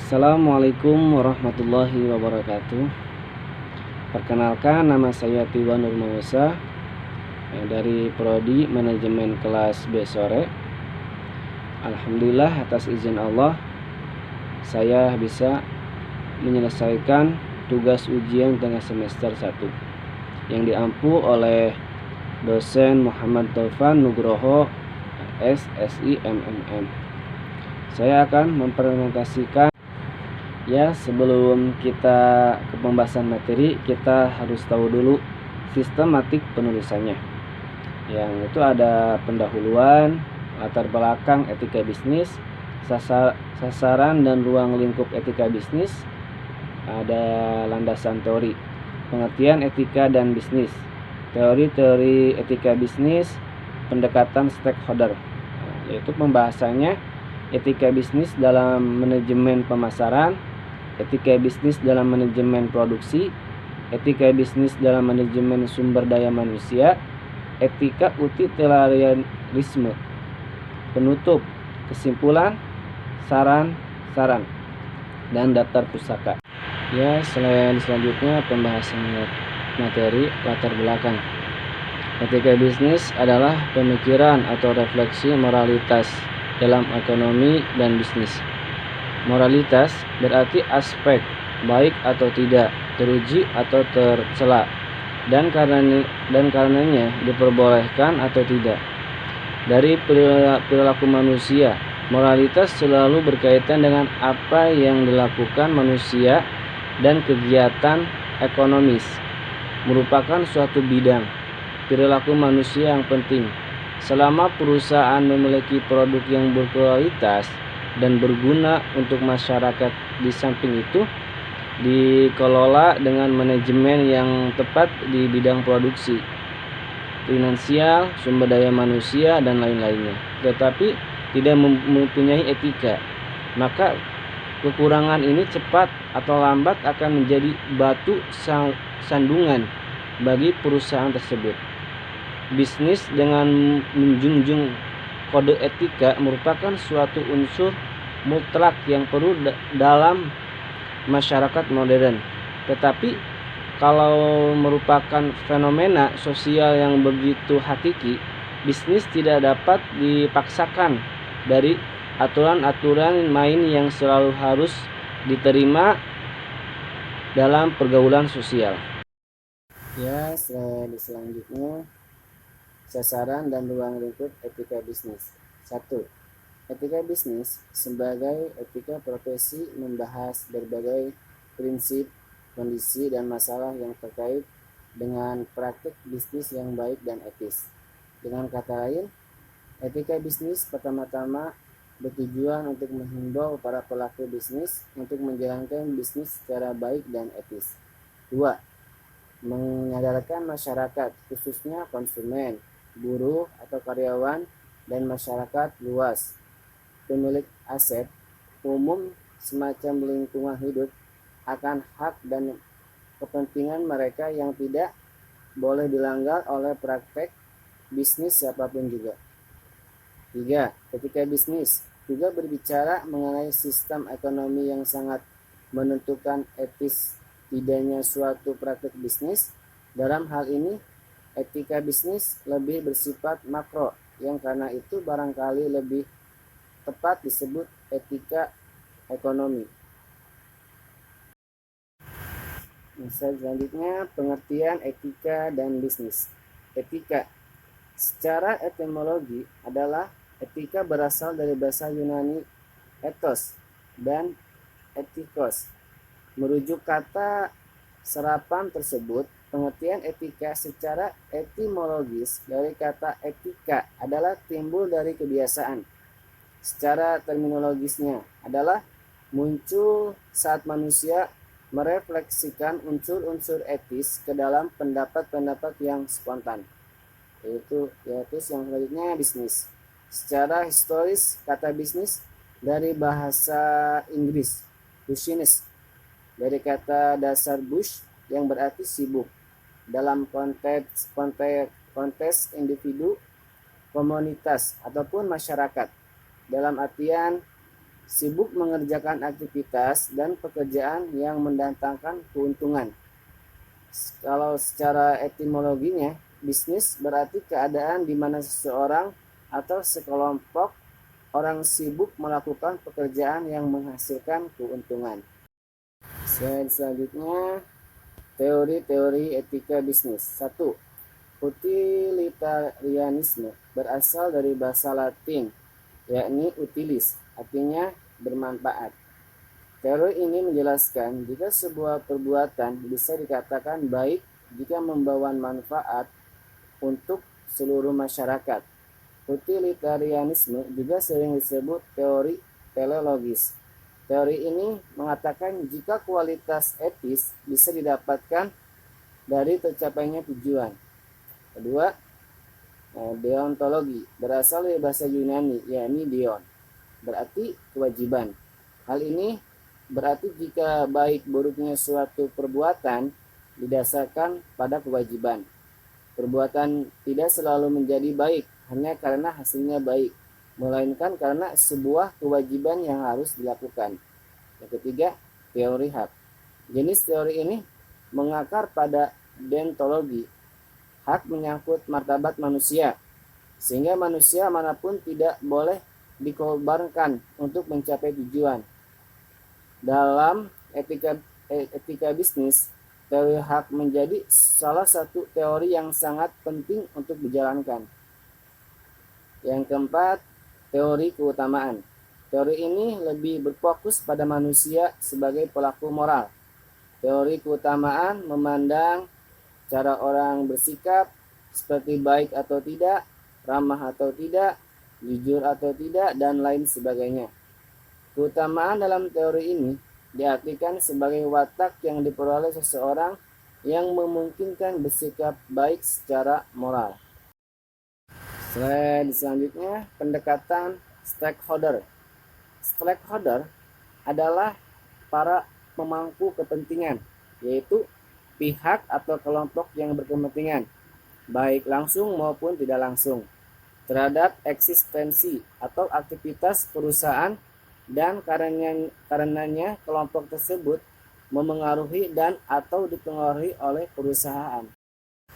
Assalamualaikum warahmatullahi wabarakatuh. Perkenalkan, nama saya Tiwa Nur Mausa dari Prodi Manajemen kelas B sore. Alhamdulillah atas izin Allah saya bisa menyelesaikan tugas ujian tengah semester 1 yang diampu oleh dosen Muhammad Taufan Nugroho SSI MMM. Saya akan mempresentasikan. Ya, sebelum kita ke pembahasan materi, kita harus tahu dulu sistematik penulisannya. Yang itu ada pendahuluan, latar belakang etika bisnis, sasaran dan ruang lingkup etika bisnis, ada landasan teori, pengertian etika dan bisnis, teori-teori etika bisnis, pendekatan stakeholder, yaitu pembahasannya etika bisnis dalam manajemen pemasaran, etika bisnis dalam manajemen produksi, etika bisnis dalam manajemen sumber daya manusia, etika utilitarianisme, penutup, kesimpulan, saran, dan daftar pusaka. Ya, selanjutnya pembahasan materi latar belakang. Etika bisnis adalah pemikiran atau refleksi moralitas dalam ekonomi dan bisnis. Moralitas berarti aspek baik atau tidak, teruji atau tercela, dan karenanya diperbolehkan atau tidak. Dari perilaku manusia, moralitas selalu berkaitan dengan apa yang dilakukan manusia dan kegiatan ekonomis merupakan suatu bidang perilaku manusia yang penting. Selama perusahaan memiliki produk yang berkualitas dan berguna untuk masyarakat, di samping itu dikelola dengan manajemen yang tepat di bidang produksi, finansial, sumber daya manusia, dan lain-lainnya, tetapi tidak mempunyai etika, maka kekurangan ini cepat atau lambat akan menjadi batu sandungan bagi perusahaan tersebut. Bisnis dengan menjunjung kode etika merupakan suatu unsur mutlak yang perlu dalam masyarakat modern. Tetapi kalau merupakan fenomena sosial yang begitu hakiki, bisnis tidak dapat dipaksakan dari aturan-aturan main yang selalu harus diterima dalam pergaulan sosial. Ya, selanjutnya sasaran dan ruang lingkup etika bisnis. 1. Etika bisnis sebagai etika profesi membahas berbagai prinsip, kondisi, dan masalah yang terkait dengan praktik bisnis yang baik dan etis. Dengan kata lain, etika bisnis pertama-tama bertujuan untuk menghimbau para pelaku bisnis untuk menjalankan bisnis secara baik dan etis. 2. Menyadarkan masyarakat, khususnya konsumen, buruh atau karyawan, dan masyarakat luas, pemilik aset umum semacam lingkungan hidup, akan hak dan kepentingan mereka yang tidak boleh dilanggar oleh praktek bisnis siapapun juga. 3. Etika bisnis juga berbicara mengenai sistem ekonomi yang sangat menentukan etis tidaknya suatu praktek bisnis. Dalam hal ini, etika bisnis lebih bersifat makro, yang karena itu barangkali lebih tepat disebut etika ekonomi. Selanjutnya, pengertian etika dan bisnis. Etika secara etimologi adalah etika berasal dari bahasa Yunani ethos dan etikos. Merujuk kata serapan tersebut, pengertian etika secara etimologis dari kata etika adalah timbul dari kebiasaan. Secara terminologisnya adalah muncul saat manusia merefleksikan unsur-unsur etis ke dalam pendapat-pendapat yang spontan. Yaitu yang selanjutnya bisnis. Secara historis, kata bisnis dari bahasa Inggris business, dari kata dasar bush yang berarti sibuk, dalam konteks individu, komunitas, ataupun masyarakat, dalam artian sibuk mengerjakan aktivitas dan pekerjaan yang mendatangkan keuntungan. Kalau secara etimologinya, bisnis berarti keadaan di mana seseorang atau sekelompok orang sibuk melakukan pekerjaan yang menghasilkan keuntungan. Selanjutnya, teori-teori etika bisnis. 1. Utilitarianisme berasal dari bahasa Latin, yakni utilis, artinya bermanfaat. Teori ini menjelaskan jika sebuah perbuatan bisa dikatakan baik jika membawa manfaat untuk seluruh masyarakat. Utilitarianisme juga sering disebut teori teleologis. Teori ini mengatakan jika kualitas etis bisa didapatkan dari tercapainya tujuan. Kedua, deontologi berasal dari bahasa Yunani, yakni deon, berarti kewajiban. Hal ini berarti jika baik buruknya suatu perbuatan didasarkan pada kewajiban. Perbuatan tidak selalu menjadi baik hanya karena hasilnya baik, melainkan karena sebuah kewajiban yang harus dilakukan. Yang ketiga, teori hak. Jenis teori ini mengakar pada deontologi. Hak menyangkut martabat manusia, sehingga manusia manapun tidak boleh dikorbankan untuk mencapai tujuan. Dalam etika bisnis, teori hak menjadi salah satu teori yang sangat penting untuk dijalankan. Yang keempat, teori keutamaan. Teori ini lebih berfokus pada manusia sebagai pelaku moral. Teori keutamaan memandang cara orang bersikap seperti baik atau tidak, ramah atau tidak, jujur atau tidak, dan lain sebagainya. Keutamaan dalam teori ini diartikan sebagai watak yang diperoleh seseorang yang memungkinkan bersikap baik secara moral. Selanjutnya, pendekatan stakeholder. Stakeholder adalah para pemangku kepentingan, yaitu pihak atau kelompok yang berkepentingan, baik langsung maupun tidak langsung, terhadap eksistensi atau aktivitas perusahaan, dan karenanya kelompok tersebut memengaruhi dan atau dipengaruhi oleh perusahaan.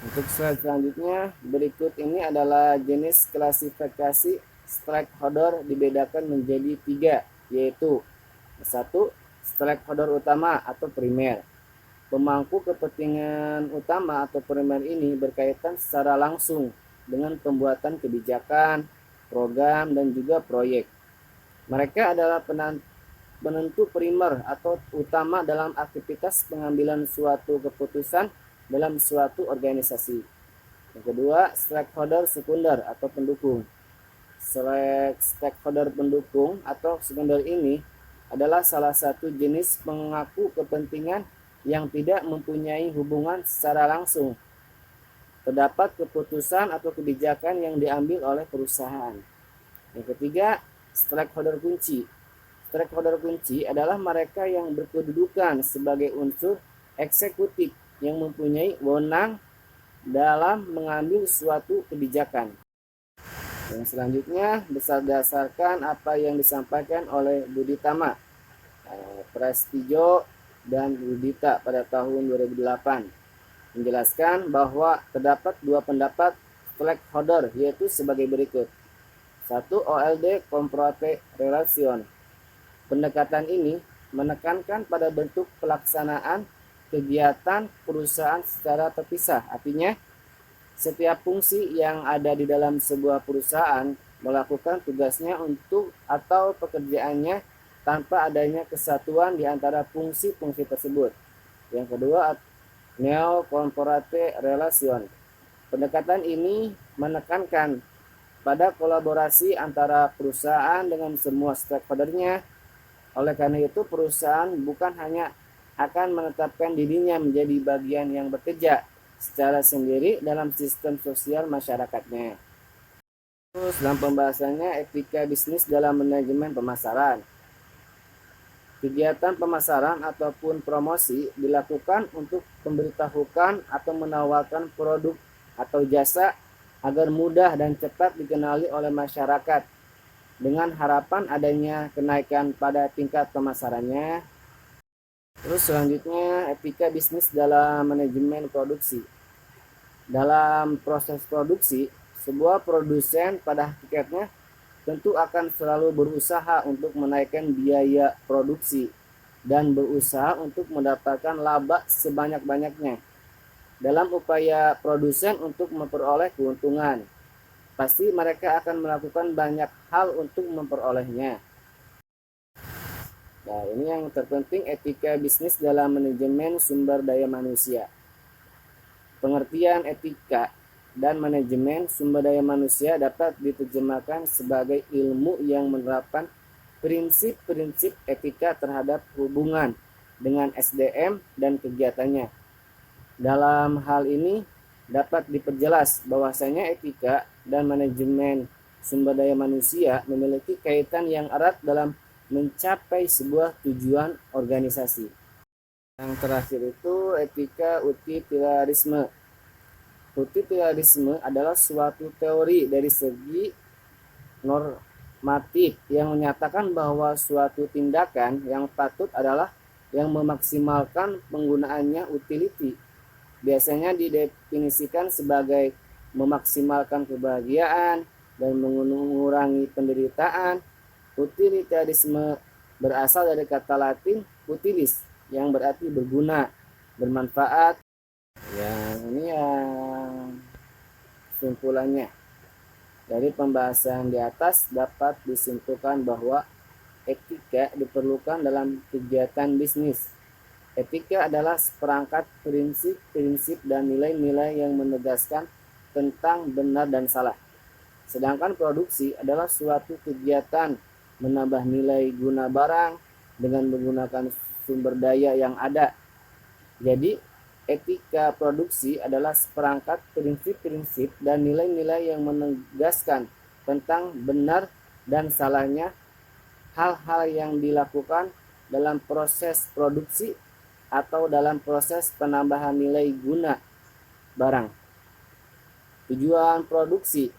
Untuk slide selanjutnya, berikut ini adalah jenis klasifikasi stakeholder dibedakan menjadi 3, yaitu 1. Stakeholder utama atau primer. Pemangku kepentingan utama atau primer ini berkaitan secara langsung dengan pembuatan kebijakan, program, dan juga proyek. Mereka adalah penentu primer atau utama dalam aktivitas pengambilan suatu keputusan dalam suatu organisasi. Yang kedua, stakeholder sekunder atau pendukung. Stakeholder pendukung atau sekunder ini adalah salah satu jenis pengaku kepentingan yang tidak mempunyai hubungan secara langsung terdapat keputusan atau kebijakan yang diambil oleh perusahaan. Yang ketiga, stakeholder kunci. Stakeholder kunci adalah mereka yang berkedudukan sebagai unsur eksekutif yang mempunyai wewenang dalam mengambil suatu kebijakan. Yang selanjutnya, berdasarkan apa yang disampaikan oleh Budi Tama, Prasetyo, dan Rudita pada tahun 2008, menjelaskan bahwa terdapat 2 pendapat stakeholder, yaitu sebagai berikut. 1. OLD Corporate Relation. Pendekatan ini menekankan pada bentuk pelaksanaan kegiatan perusahaan secara terpisah. Artinya, setiap fungsi yang ada di dalam sebuah perusahaan melakukan tugasnya untuk atau pekerjaannya tanpa adanya kesatuan di antara fungsi-fungsi tersebut. Yang kedua, Neo-Corporate Relation. Pendekatan ini menekankan pada kolaborasi antara perusahaan dengan semua stakeholdernya. Oleh karena itu, perusahaan bukan hanya akan menetapkan dirinya menjadi bagian yang bekerja secara sendiri dalam sistem sosial masyarakatnya. Terus dalam pembahasannya, etika bisnis dalam manajemen pemasaran. Kegiatan pemasaran ataupun promosi dilakukan untuk memberitahukan atau menawarkan produk atau jasa agar mudah dan cepat dikenali oleh masyarakat. dengan harapan adanya kenaikan pada tingkat pemasarannya. Terus selanjutnya etika bisnis dalam manajemen produksi. Dalam proses produksi, sebuah produsen pada hakikatnya tentu akan selalu berusaha untuk menaikkan biaya produksi dan berusaha untuk mendapatkan laba sebanyak-banyaknya. Dalam upaya produsen untuk memperoleh keuntungan, pasti mereka akan melakukan banyak hal untuk memperolehnya. Nah, ini yang terpenting etika bisnis dalam manajemen sumber daya manusia. Pengertian etika dan manajemen sumber daya manusia dapat diterjemahkan sebagai ilmu yang menerapkan prinsip-prinsip etika terhadap hubungan dengan SDM dan kegiatannya. Dalam hal ini dapat diperjelas bahwasanya etika dan manajemen sumber daya manusia memiliki kaitan yang erat dalam mencapai sebuah tujuan organisasi. Yang terakhir itu etika utilitarisme. Utilitarisme adalah suatu teori dari segi normatif yang menyatakan bahwa suatu tindakan yang patut adalah yang memaksimalkan penggunaannya utility. Biasanya didefinisikan sebagai memaksimalkan kebahagiaan dan mengurangi penderitaan. Utilitarisme berasal dari kata Latin utilis yang berarti berguna, bermanfaat. Yang ini yang kesimpulannya. Dari pembahasan di atas dapat disimpulkan bahwa etika diperlukan dalam kegiatan bisnis. Etika adalah seperangkat prinsip-prinsip dan nilai-nilai yang menegaskan tentang benar dan salah. Sedangkan produksi adalah suatu kegiatan menambah nilai guna barang dengan menggunakan sumber daya yang ada. Jadi, etika produksi adalah seperangkat prinsip-prinsip dan nilai-nilai yang menegaskan tentang benar dan salahnya hal-hal yang dilakukan dalam proses produksi atau dalam proses penambahan nilai guna barang. Tujuan produksi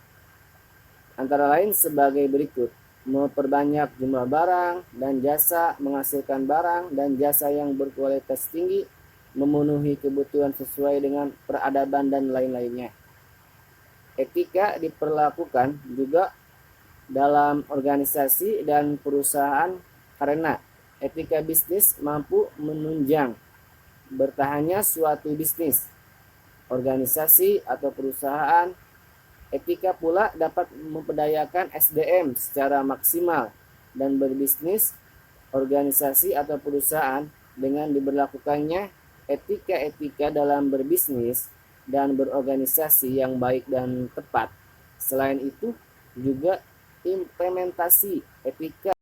antara lain sebagai berikut: memperbanyak jumlah barang dan jasa, menghasilkan barang dan jasa yang berkualitas tinggi, memenuhi kebutuhan sesuai dengan peradaban dan lain-lainnya. Etika diperlakukan juga dalam organisasi dan perusahaan karena etika bisnis mampu menunjang bertahannya suatu bisnis, organisasi atau perusahaan. Etika pula dapat memperdayakan SDM secara maksimal dan berbisnis, organisasi atau perusahaan dengan diberlakukannya etika-etika dalam berbisnis dan berorganisasi yang baik dan tepat. Selain itu, juga implementasi etika